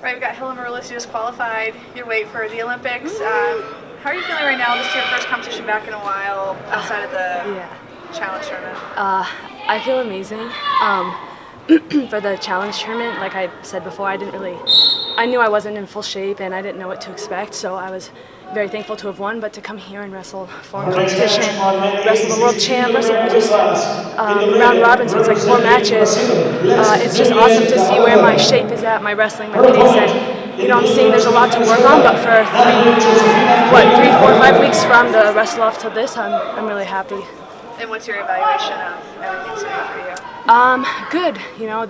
Right, we've got Helen Maroulis, you just qualified your weight for the Olympics. How are you feeling right now? This is your first competition back in a while outside of the challenge tournament. I feel amazing. For the challenge tournament, like I said before, I knew I wasn't in full shape and I didn't know what to expect, so I was very thankful to have won, but to come here and wrestle foreign competition, wrestle the world champ, wrestle just round robin, so it's like 4 matches. It's just awesome to see where my shape is at, my wrestling, my pace, and I'm seeing there's a lot to work on, but for 3, 4, 5 weeks from the wrestle off to this, I'm really happy. And what's your evaluation of everything today for you? Good.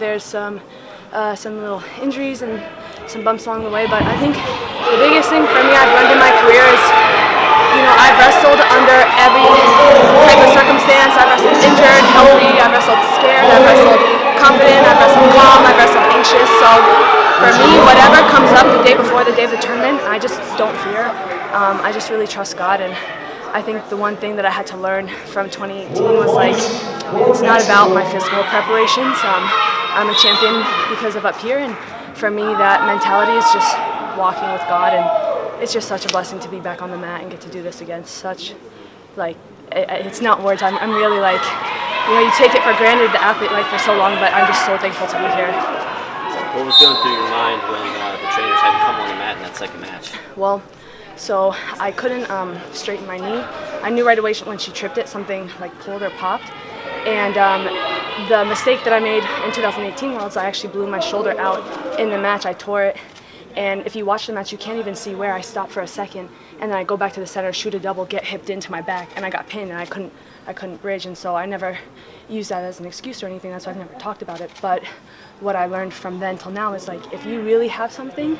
There's some little injuries and some bumps along the way, but I think the biggest thing for me I've learned in my career is, I've wrestled under every type of circumstance. I've wrestled injured, healthy, I've wrestled scared, I've wrestled confident, I've wrestled calm, I've wrestled anxious. So for me, whatever comes up the day before the day of the tournament, I just don't fear. I just really trust God, and I think the one thing that I had to learn from 2018 was it's not about my physical preparations. I'm a champion because of up here, and for me that mentality is just walking with God, and it's just such a blessing to be back on the mat and get to do this again. It's not words. I'm really you take it for granted the athlete life for so long, but I'm just so thankful to be here. What was going through your mind when the trainers had to come on the mat in that second match? Well, so I couldn't straighten my knee. I knew right away when she tripped it, something pulled or popped. And the mistake that I made in 2018 Worlds, I actually blew my shoulder out in the match. I tore it. And if you watch the match, you can't even see where I stopped for a second. And then I go back to the center, shoot a double, get hipped into my back, and I got pinned, and I couldn't bridge. And so I never used that as an excuse or anything. That's why I've never talked about it. But what I learned from then till now is if you really have something,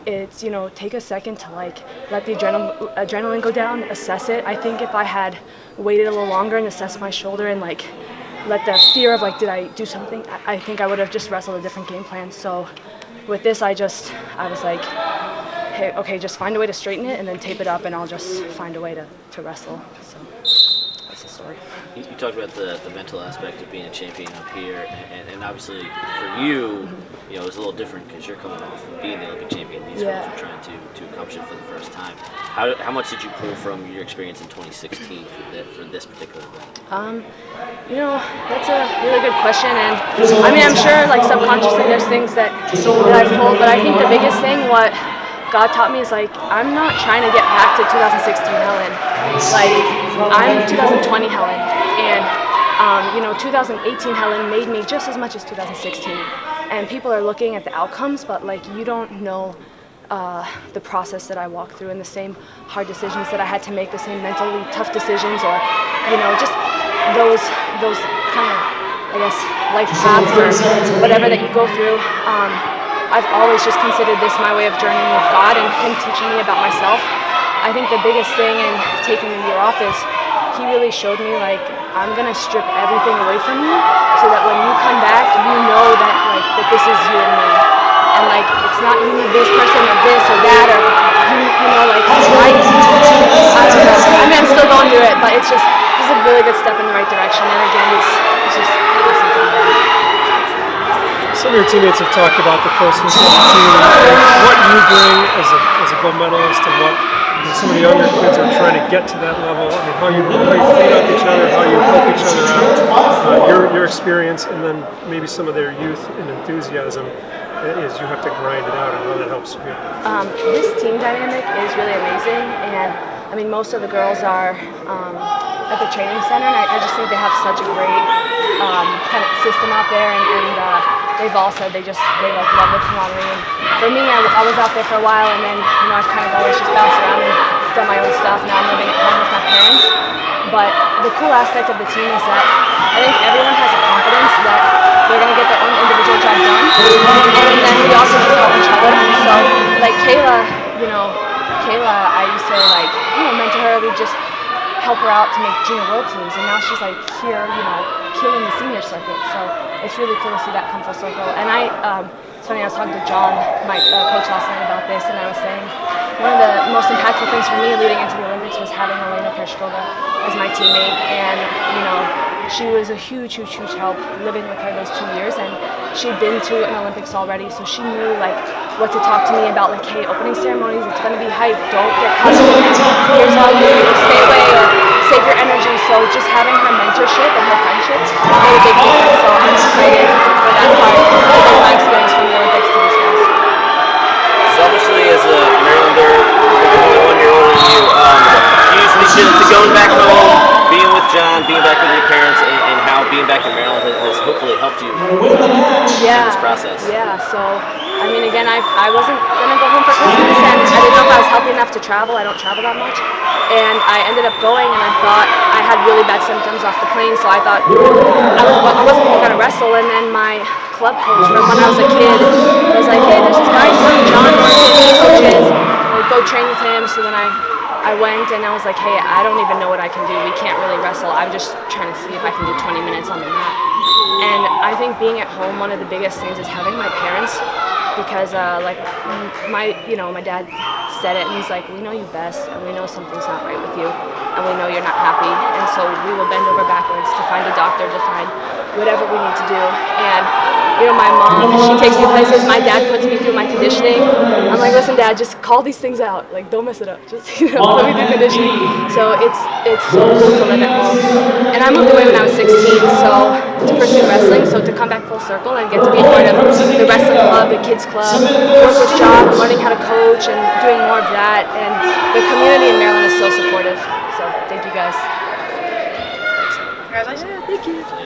it's, take a second to let the adrenaline go down, assess it. I think if I had waited a little longer and assessed my shoulder and let the fear of did I do something, I think I would have just wrestled a different game plan. So with this, I was like, hey, okay, just find a way to straighten it and then tape it up, and I'll just find a way to wrestle. So that's the story. You talked about the mental aspect of being a champion up here, and obviously for you, it was a little different because you're coming off of being the Olympic champion. These girls are trying to accomplish it for the first time. How much did you pull from your experience in 2016 for this particular event? That's a really good question, and I'm sure subconsciously there's things that I've pulled, but I think the biggest thing what God taught me is I'm not trying to get back to 2016 Helen. I'm 2020 Helen, and 2018 Helen made me just as much as 2016. And people are looking at the outcomes, but you don't know the process that I walked through and the same hard decisions that I had to make, the same mentally tough decisions, or just those kind of life paths or whatever that you go through. I've always just considered this my way of journeying with God and Him teaching me about myself. I think the biggest thing in taking the year off is He really showed me I'm gonna strip everything away from you so that when you come back, you know that that this is you and me, and it's not you need this person or this or that or I don't know. I'm still going through it, but it's just a really good step in the right direction. And again, it's just awesome to be there. Some of your teammates have talked about the closeness of the team, and what you bring as a gold medalist, and what some of the younger kids are trying to get to that level. How you feed off each other, how you help each other out, your experience, and then maybe some of their youth and enthusiasm is you have to grind it out, and how that helps you. This team dynamic is really amazing, and most of the girls are at the training center, and I just think they have such a great kind of system out there, and they've all said they love the camaraderie. And for me, I was out there for a while, and then I've kind of always just bounced around and done my own stuff. Now I'm living at home with my parents. But the cool aspect of the team is that I think everyone has a confidence that they're going to get their own individual job done, and then we also just help each other. So Kayla, I used to mentor her. We just help her out to make junior world teams, and now she's here, killing the senior circuit. So it's really cool to see that come full circle. And it's funny, I was talking to John, my coach last night about this, and I was saying one of the most impactful things for me leading into the Olympics was having Elena Pershkova as my teammate, and she was a huge help living with her those 2 years, and she'd been to an Olympics already, so she knew like what to talk to me about, like, hey, opening ceremonies, it's gonna be hype, don't get caught up in it, here's how you stay away or save your energy. So just having her mentorship and her friendship made a big difference. So I'm excited for that part to bring my experience from the Olympics to these guys. Selfishly, as a Marylander, only 1 year older than you, do you speak to going back home, being with John, being back with your parents, and how being back in Maryland has hopefully helped you in this process? Yeah, so I mean, again, I wasn't gonna go home for Christmas, and I didn't know if I was healthy enough to travel. I don't travel that much, and I ended up going, and I thought I had really bad symptoms off the plane, so I thought I wasn't even gonna wrestle. And then my club coach from when I was a kid was like, hey, there's this guy in town, John, one of the coaches, like, go train with him. So then I went, and I was like, hey, I don't even know what I can do. We can't really wrestle. I'm just trying to see if I can do 20 minutes on the mat. And I think being at home, one of the biggest things is having my parents, because like my dad said it, and he's like, we know you best, and we know something's not right with you, and we know you're not happy, and so we will bend over backwards to find a doctor, to find whatever we need to do. And my mom, she takes me places. My dad puts me through my conditioning. I'm like, listen, Dad, just call these things out. Like, don't mess it up. Just put me through conditioning. So it's so cool to live at home. And I moved away when I was 16, so to pursue wrestling. So to come back full circle and get to be a part of the wrestling club, the kids club, work with John, learning how to coach, and doing more of that. And the community in Maryland is so supportive. So thank you guys. Congratulations. Yeah, thank you.